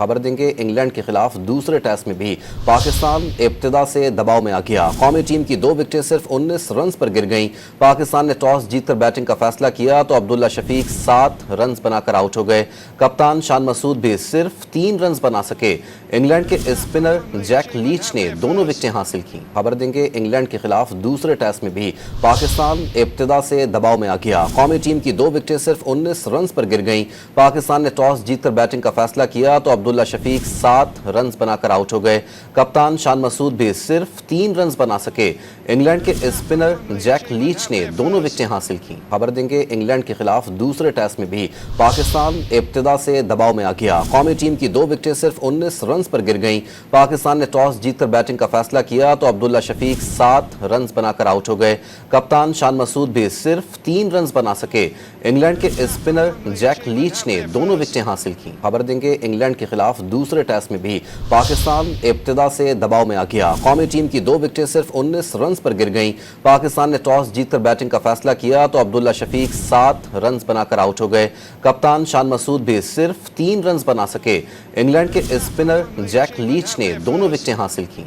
خبر دیں گے انگلینڈ کے خلاف دوسرے ٹیسٹ میں بھی پاکستان ابتدا سے دباؤ میں آ گیا۔ قومی ٹیم کی 2 وکٹیں صرف 19 رنز پر گر گئیں۔ پاکستان نے ٹاس جیت کر بیٹنگ کا فیصلہ کیا تو عبداللہ شفیق 7 رنز بنا کر آؤٹ ہو گئے۔ کپتان شان مسعود بھی صرف 3 رنز بنا سکے۔ انگلینڈ کے اسپنر جیک لیچ نے دونوں وکٹیں حاصل کی۔ خبر دیں گے انگلینڈ کے خلاف دوسرے ٹیسٹ میں بھی پاکستان ابتدا سے دباؤ میں آ گیا۔ قومی ٹیم کی 2 وکٹیں صرف 19 رنز پر گر گئیں۔ پاکستان نے ٹاس جیت کر بیٹنگ کا فیصلہ کیا تو عبداللہ شفیق 7 رنز بنا کر آؤٹ ہو گئے۔ کپتان شان مسعود بھی صرف 3 رنز بنا سکے۔ انگلینڈ کے اسپنر جیک لیچ نے دونوں وکٹیں حاصل کی۔ خبر دیں گے انگلینڈ کے خلاف دوسرے ٹیسٹ میں بھی پاکستان ابتدا سے دباؤ میں آ گیا۔ قومی ٹیم کی 2 وکٹیں صرف 19 رنز پر گر گئیں۔ پاکستان نے ٹاس جیت کر بیٹنگ کا فیصلہ کیا تو عبداللہ شفیق 7 رنز بنا کر آؤٹ ہو گئے۔ کپتان شان مسعود بھی صرف 3 رنز بنا سکے۔ انگلینڈ کے اسپنر جیک لیچ نے دونوں وکٹیں حاصل کی۔ خبر دیں گے انگلینڈ کے خلاف دوسرے ٹیسٹ میں بھی پاکستان ابتدا سے دباؤ میں آ گیا۔ قومی ٹیم کی 2 وکٹیں صرف 19 رنز پر گر گئیں۔ پاکستان نے ٹاس جیت کر بیٹنگ کا فیصلہ کیا تو عبداللہ شفیق 7 رنز بنا کر آؤٹ ہو گئے۔ کپتان شان مسعود بھی صرف 3 رنز بنا سکے۔ انگلینڈ کے اسپنر جیک لیچ نے دونوں وکٹیں حاصل کی۔